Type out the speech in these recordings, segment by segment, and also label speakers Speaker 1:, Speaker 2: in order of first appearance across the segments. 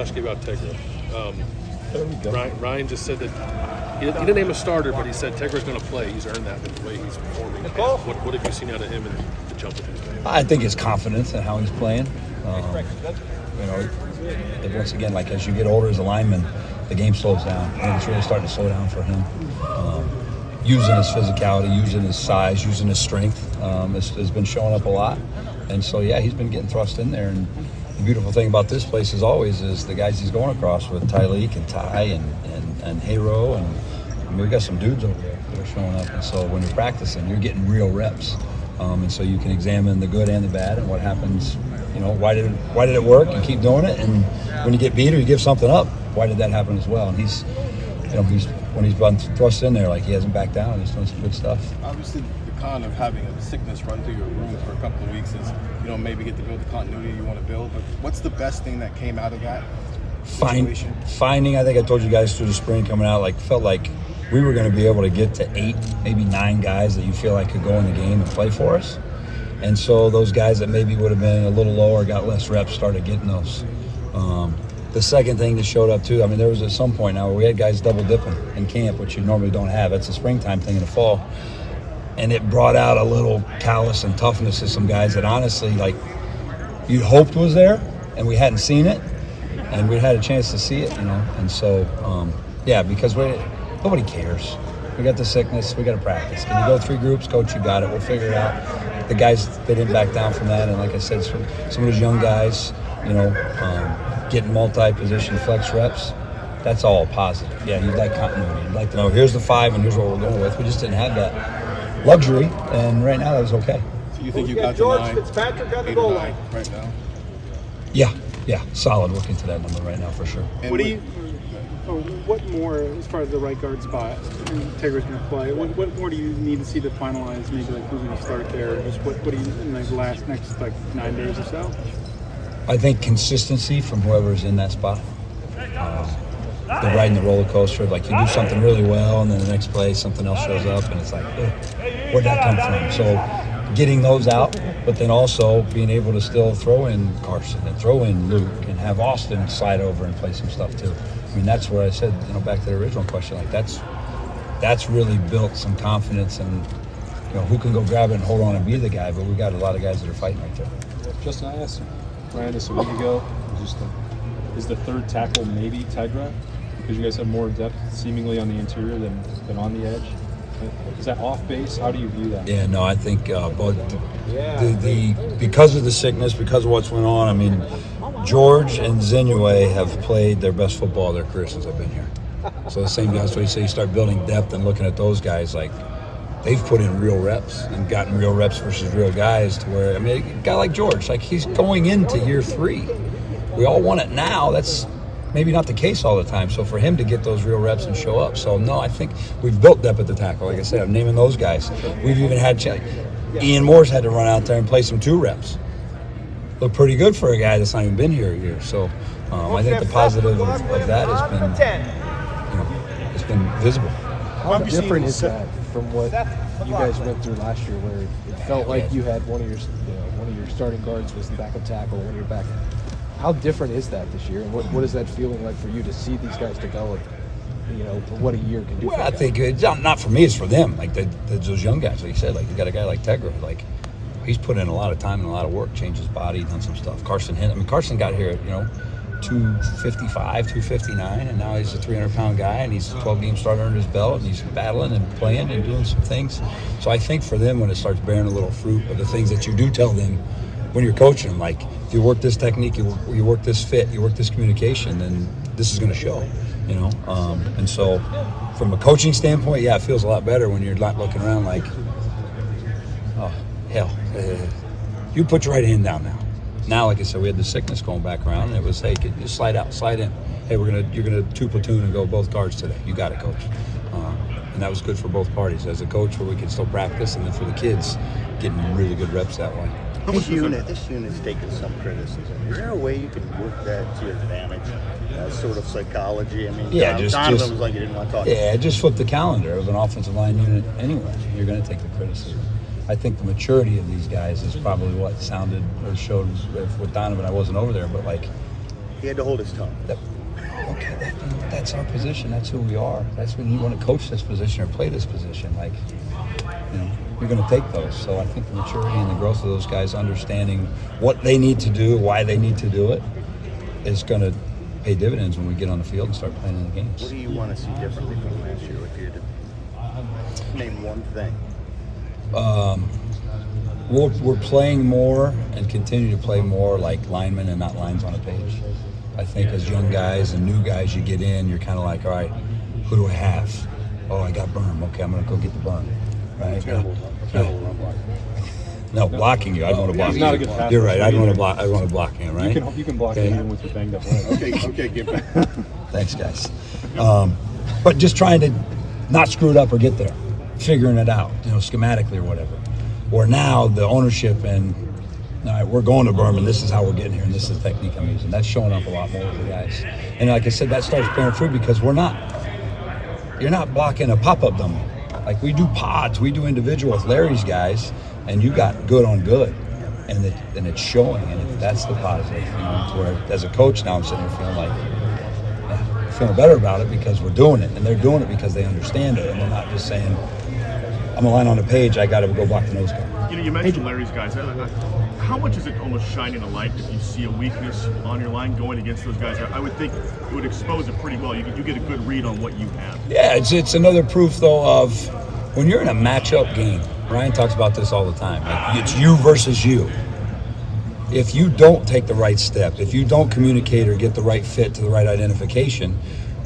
Speaker 1: ask you about Tegra. Ryan just said that he didn't name a starter, but he said Tegra's going to play. He's earned that with the way he's performing. What have you seen out of him and the jump of his game?
Speaker 2: I think his confidence in how he's playing. Once again, like as you get older as a lineman, the game slows down. I think it's really starting to slow down for him. Using his physicality, using his size, using his strength has been showing up a lot. And so, yeah, he's been getting thrust in there. And the beautiful thing about this place is the guys he's going across with Tyleek and Ty and Hayro. And I mean, we got some dudes over there that are showing up. And so when you're practicing, you're getting real reps. And so you can examine the good and the bad and what happens. Why did it work, and keep doing it? And when you get beat or you give something up, why did that happen as well? And he's when he's been thrust in there, like he hasn't backed down. He's doing some good stuff.
Speaker 3: Obviously, the con of having a sickness run through your room for a couple of weeks is you don't maybe get to build the continuity you want to build. But what's the best thing that came out of that situation?
Speaker 2: Finding, I think I told you guys through the spring coming out, felt like we were going to be able to get to 8, maybe 9 guys that you feel like could go in the game and play for us. And so those guys that maybe would have been a little lower, got less reps, started getting those. The second thing that showed up too, I mean, there was at some point now where we had guys double dipping in camp, which you normally don't have. It's a springtime thing in the fall. And it brought out a little callous and toughness to some guys that honestly, you'd hoped was there, and we hadn't seen it, and we had a chance to see it, And so, because nobody cares. We got the sickness, we got to practice. Can you go 3 groups? Coach, you got it. We'll figure it out. The guys, they didn't back down from that. And like I said, some of those young guys, getting multi-position flex reps, that's all positive. Yeah, you'd like continuity. You'd like to know, here's the 5 and here's what we're going with. We just didn't have that luxury, and right now that was okay.
Speaker 3: So you think you got
Speaker 4: George
Speaker 3: to 9,
Speaker 4: Fitzpatrick got the
Speaker 3: 8
Speaker 4: goal
Speaker 3: or
Speaker 4: line
Speaker 3: 9 right now?
Speaker 2: Yeah, solid. Looking to that number right now for sure.
Speaker 5: What more, as far as the right guard spot, Tegra's going to play? What more do you need to see to finalize? Maybe who's going to start there? Just what do you in the next 9 days or so?
Speaker 2: I think consistency from whoever's in that spot. They're riding the roller coaster. You do something really well, and then the next play something else shows up, and it's where'd that come from? So getting those out, but then also being able to still throw in Carson and throw in Luke and have Austin slide over and play some stuff too. I mean, that's where I said, back to the original question, that's really built some confidence and, who can go grab it and hold on and be the guy, but we got a lot of guys that are fighting right there.
Speaker 6: Justin, I asked Ryan this a week ago, is the third tackle maybe Tegra? Because you guys have more depth seemingly on the interior than on the edge. Is that off base? How do you view that?
Speaker 2: Yeah, no, I think because of the sickness, because of what's went on, I mean, George and Zinue have played their best football of their career since I've been here. So the same guys, what you say, you start building depth and looking at those guys, they've put in real reps and gotten real reps versus real guys to where, I mean, a guy like George, he's going into year 3. We all want it now. That's maybe not the case all the time. So for him to get those real reps and show up. So, no, I think we've built depth at the tackle. Like I said, I'm naming those guys. We've even had Ian Moore's had to run out there and play some 2 reps. Look pretty good for a guy that's not even been here a year. So I think the positive of that has been, it's been visible.
Speaker 6: How different is that from what you guys went through last year, where it felt like you had one of your starting guards was the backup tackle, one of your backup? How different is that this year, and what is that feeling like for you to see these guys develop? What a year can do.
Speaker 2: Well, I think it's not for me; it's for them. Those young guys, like you said, you got a guy like Tegra, he's put in a lot of time and a lot of work, changed his body, done some stuff. Carson got here at 255, 259, and now he's a 300-pound guy, and he's a 12-game starter under his belt, and he's battling and playing and doing some things. So I think for them, when it starts bearing a little fruit of the things that you do tell them when you're coaching them, if you work this technique, you work this fit, you work this communication, then this is going to show, And so from a coaching standpoint, yeah, it feels a lot better when you're not looking around oh, hell, you put your right hand down now. Now, like I said, we had the sickness going back around, and it was, hey, just slide out, slide in. Hey, you're gonna 2 platoon and go both guards today. You got it, coach. And that was good for both parties. As a coach, where we could still practice, and then for the kids, getting really good reps that way.
Speaker 7: This unit's taken some criticism. Is there a way you can work that to your advantage? Sort of psychology. I mean, Donovan was like he didn't want to talk.
Speaker 2: Yeah, just flip the calendar. It was an offensive line unit anyway. You're going to take the criticism. I think the maturity of these guys is probably what sounded or showed with Donovan. I wasn't over there, but
Speaker 7: He had to hold his tongue.
Speaker 2: That's our position. That's who we are. That's when you want to coach this position or play this position. Like, you're going to take those. So I think the maturity and the growth of those guys understanding what they need to do, why they need to do it, is going to pay dividends when we get on the field and start playing in the games.
Speaker 7: What do you want to see differently from last year if you had to name one thing?
Speaker 2: We're playing more and continue to play more like linemen and not lines on a page. I think as young guys and new guys, you get in, you're kind of like, all right, who do I have? Oh, I got berm. Okay, I'm going to go get the berm. Right?
Speaker 3: Terrible run block.
Speaker 2: No, blocking you. I don't want to block
Speaker 3: He's
Speaker 2: you.
Speaker 3: not a good passer.
Speaker 2: You're right. I don't want to block. I want to block him. Right?
Speaker 3: You can block him even with your banged up leg. Okay, get back.
Speaker 2: Thanks, guys. But just trying to not screw it up or get there, figuring it out, schematically or whatever. Or now the ownership and all right, we're going to berm, and this is how we're getting here, and this is the technique I'm using. That's showing up a lot more with the guys. And like I said, that starts bearing fruit because you're not blocking a pop-up dummy. Like we do pods, we do individual with Larry's guys, and you got good on good. And it's showing, and that's the positive. To where as a coach now I'm sitting there feeling better about it because we're doing it, and they're doing it because they understand it, and they're not just saying, I'm a line on the page, I got to go block the nose guard.
Speaker 4: You mentioned Larry's guys. How much is it almost shining a light if you see a weakness on your line going against those guys? I would think it would expose it pretty well. You get a good read on what you have.
Speaker 2: Yeah, it's another proof, though, of when you're in a matchup game. Ryan talks about this all the time. Like, it's you versus you. If you don't take the right step, if you don't communicate or get the right fit to the right identification,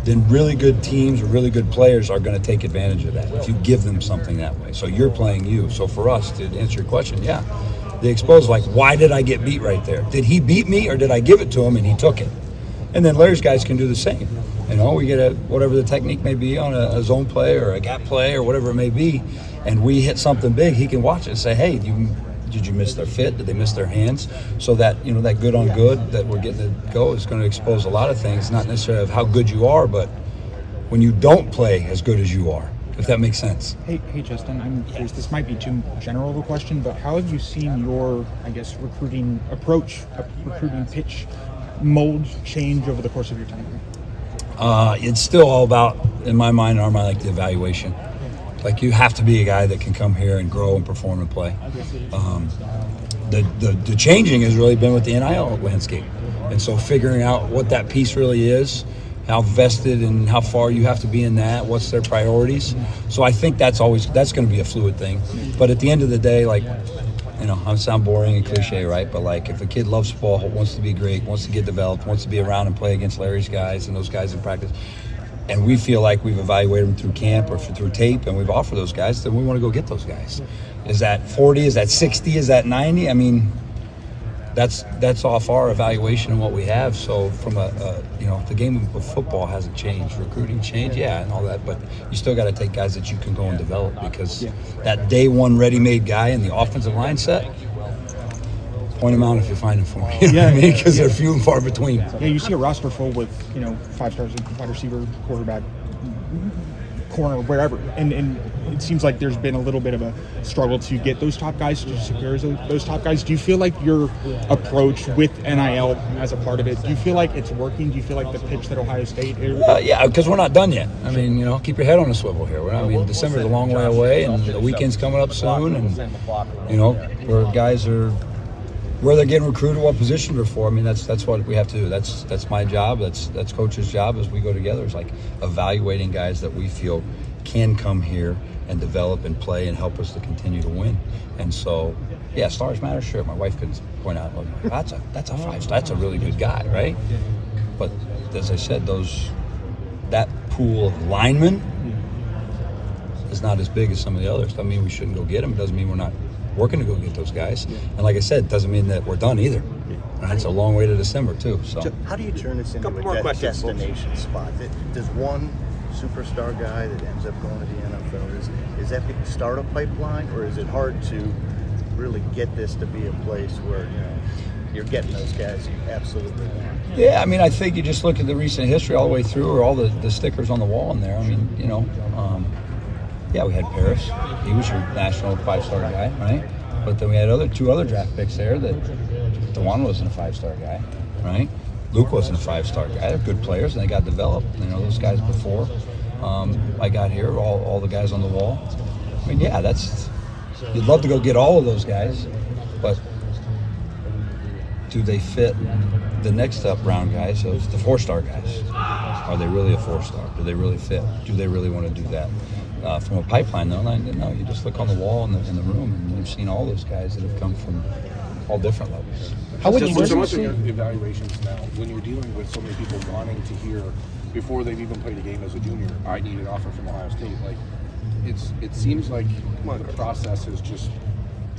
Speaker 2: then really good teams or really good players are going to take advantage of that if you give them something that way. So you're playing you. So for us, to answer your question, yeah, they expose, like, why did I get beat right there? Did he beat me or did I give it to him and he took it? And then Larry's guys can do the same. We get whatever the technique may be on a zone play or a gap play or whatever it may be, and we hit something big, he can watch it and say, hey, did you miss their fit? Did they miss their hands? So that, that good on good that we're getting to go is going to expose a lot of things, not necessarily of how good you are, but when you don't play as good as you are, if that makes sense.
Speaker 8: Hey, Justin, I'm curious, this might be too general of a question, but how have you seen your, recruiting approach, recruiting pitch mold change over the course of your time here?
Speaker 2: It's still all about, in my mind, like the evaluation. Like, you have to be a guy that can come here and grow and perform and play. The changing has really been with the NIL landscape. And so figuring out what that piece really is, how vested and how far you have to be in that, what's their priorities. So I think that's going to be a fluid thing. But at the end of the day, I sound boring and cliche, right? But if a kid loves football, wants to be great, wants to get developed, wants to be around and play against Larry's guys and those guys in practice, and we feel like we've evaluated them through camp or through tape and we've offered those guys, then we want to go get those guys. Is that 40? Is that 60? Is that 90? I mean, that's off our evaluation and what we have. So from the game of football hasn't changed. Recruiting changed, yeah, and all that, but you still got to take guys that you can go and develop because that day one ready-made guy in the offensive line set, point them out if you find them for me. You know what I mean? Because they're few and far between.
Speaker 8: Yeah, you see a roster full with 5 stars, wide receiver, quarterback, corner, wherever, and it seems like there's been a little bit of a struggle to get those top guys, to secure those top guys. Do you feel like your approach with NIL as a part of it, do you feel like it's working? Do you feel like the pitch that Ohio State
Speaker 2: yeah, because we're not done yet. I mean, keep your head on a swivel here. December's a long way away, and the weekend's coming up soon, and where guys are, where they're getting recruited, what position they're for. I mean, that's what we have to do. That's my job. That's coach's job as we go together. It's like evaluating guys that we feel can come here and develop and play and help us to continue to win. And so, yeah, stars matter. Sure, my wife could point out, well, that's a 5-star. That's a really good guy, right? But as I said, that pool of linemen is not as big as some of the others. Doesn't mean we shouldn't go get them. It doesn't mean we're not working to go get those guys. And like I said, it doesn't mean that we're done either. Right? It's a long way to December too. So
Speaker 7: how do you turn this into a destination spot? Does one superstar guy that ends up going to the NFL, is that the startup pipeline, or is it hard to really get this to be a place where you're getting those guys you absolutely want?
Speaker 2: Yeah, I mean, I think you just look at the recent history all the way through, or all the stickers on the wall in there. I mean, yeah, we had Paris. He was your national 5-star guy, right? But then we had 2 other draft picks there that DeJuan wasn't a 5-star guy, right? Luke wasn't a 5-star guy. They're good players, and they got developed. You know, those guys before I got here, all the guys on the wall. I mean, yeah, you'd love to go get all of those guys, but do they fit the next up round guys of the 4-star guys? Are they really a 4-star? Do they really fit? Do they really want to do that? From a pipeline, though, no, you just look on the wall in the room, and you've seen all those guys that have come from all different levels.
Speaker 6: How would
Speaker 9: So much
Speaker 6: you
Speaker 9: of evaluations now, when you're dealing with so many people wanting to hear before they've even played a game as a junior, I need an offer from Ohio State. Like, it seems like the process has just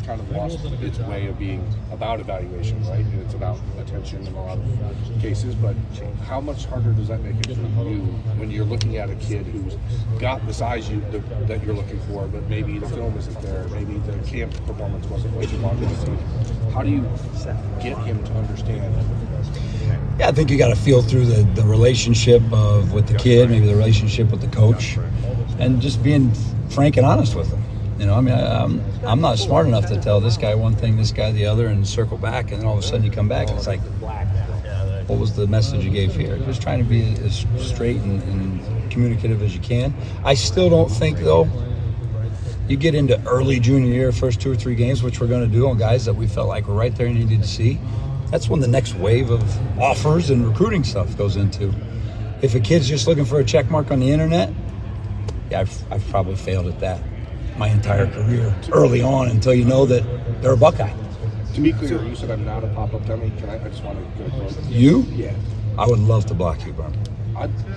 Speaker 9: kind of lost its way of being about evaluation, right? And it's about attention in a lot of cases. But how much harder does that make it for you when you're looking at a kid who's got the size that you're looking for, but maybe the film isn't there, maybe the camp performance wasn't what you wanted to see? How do you get him to understand?
Speaker 2: Yeah, I think you got to feel through the relationship with the kid, maybe the relationship with the coach, and just being frank and honest with them. You know, I mean, I'm not smart enough to tell this guy one thing, this guy the other, and circle back, and then all of a sudden you come back and it's like, what was the message you gave here? Just trying to be as straight and communicative as you can. I still don't think, though, you get into early junior year, first 2 or 3 games, which we're going to do on guys that we felt like were right there and needed to see. That's when the next wave of offers and recruiting stuff goes into. If a kid's just looking for a check mark on the internet, yeah, I've probably failed at that my entire career early on until you know that they're a Buckeye.
Speaker 9: To be clear, you said I'm not a pop-up dummy. I just want to get a quote.
Speaker 2: You?
Speaker 9: Yeah.
Speaker 2: I would love to block you, Brian.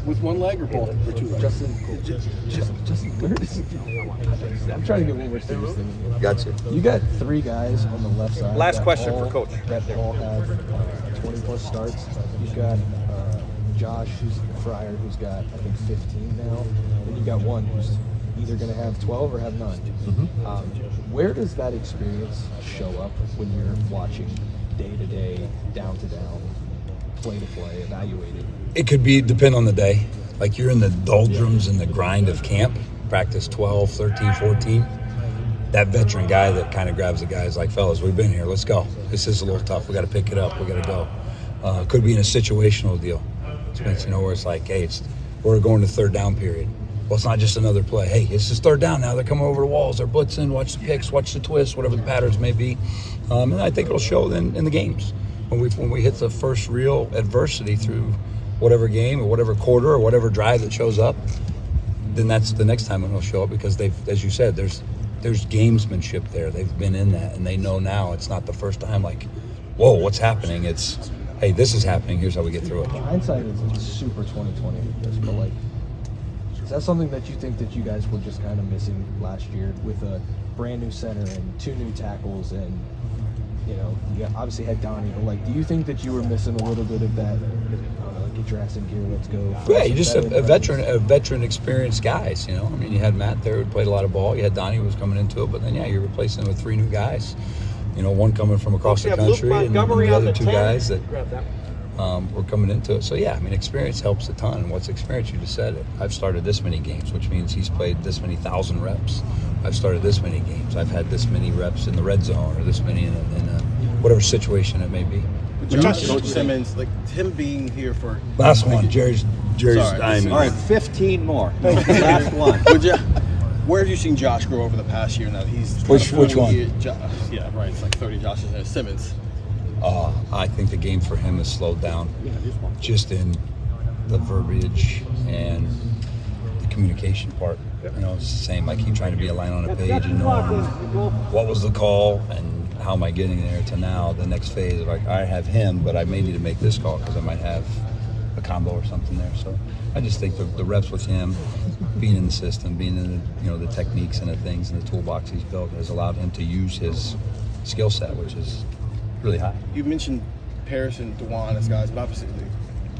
Speaker 9: With one leg or both? Or 2 legs?
Speaker 6: Justin, where does it go? I'm trying to get one more serious thing here.
Speaker 2: Gotcha.
Speaker 6: You got 3 guys on the left side.
Speaker 10: Last question for Coach.
Speaker 6: That all have 20-plus starts. You've got Josh Fryer, who's got, I think, 15 now. And you got one who's either going to have 12 or have none. Where does that experience show up when you're watching day-to-day, down-to-down, play-to-play, evaluating?
Speaker 2: It could depend on the day. Like you're in the doldrums and the grind of camp, practice 12, 13, 14. That veteran guy that kind of grabs the guys like, fellas, we've been here, let's go. This is a little tough, we got to pick it up, we got to go. Could be in a situational deal. It's, where it's like, hey, we're going to 3rd down period. Well, it's not just another play. Hey, it's just 3rd down now. They're coming over the walls. They're blitzing. Watch the picks. Watch the twists. Whatever the patterns may be. And I think it'll show in the games when we hit the first real adversity through whatever game or whatever quarter or whatever drive that shows up. Then that's the next time it'll show up because they've, as you said, there's gamesmanship there. They've been in that and they know now. It's not the first time like, whoa, what's happening? It's, hey, this is happening. Here's how we get through it.
Speaker 6: Hindsight is super 2020 with this, but like, is that something that you think that you guys were just kind of missing last year with a brand new center and 2 new tackles and, you obviously had Donnie, but like, do you think that you were missing a little bit of that, get your ass in gear, let's go?
Speaker 2: Yeah, you just a veteran experienced guys, I mean, you had Matt there who played a lot of ball. You had Donnie who was coming into it, but then, yeah, you're replacing him with 3 new guys. One coming from across the country and the other 2 guys that were coming into it. So, yeah, I mean, experience helps a ton. And what's experience? You just said it. I've started this many games, which means he's played this many 1,000 reps. I've started this many games. I've had this many reps in the red zone or this many in a whatever situation it may be.
Speaker 3: Coach Simmons, like him being here for
Speaker 2: last one, Jerry's dying.
Speaker 10: All right, 15 more. Last one.
Speaker 3: Where have you seen Josh grow over the past year now? He's
Speaker 2: which one?
Speaker 3: Yeah, right. It's like 30 Joshes and Simmons.
Speaker 2: I think the game for him has slowed down just in the verbiage and the communication part. It's the same, like he trying to be a line on a page and knowing what was the call and how am I getting there to now the next phase of like I have him, but I may need to make this call because I might have a combo or something there. So I just think the reps with him, being in the system, being in the techniques and the things and the toolbox he's built has allowed him to use his skill set, which is really high.
Speaker 3: You mentioned Paris and Dewan as guys, but obviously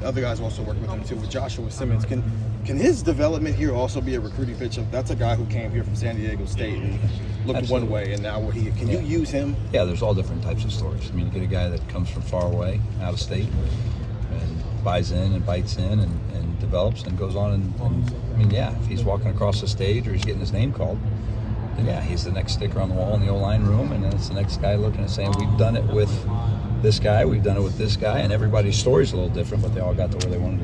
Speaker 3: the other guys also work with him too. With Joshua Simmons, can his development here also be a recruiting pitch of that's a guy who came here from San Diego State and looked
Speaker 2: Absolutely.
Speaker 3: one way and now can you use him?
Speaker 2: Yeah, there's all different types of stories. I mean, you get a guy that comes from far away, out of state, and buys in and bites in and develops and goes on and I mean, yeah, if he's walking across the stage or he's getting his name called, then yeah, he's the next sticker on the wall in the O-line room, and then it's the next guy looking and saying, we've done it with this guy, we've done it with this guy, and everybody's story's a little different, but they all got to where they wanted to go.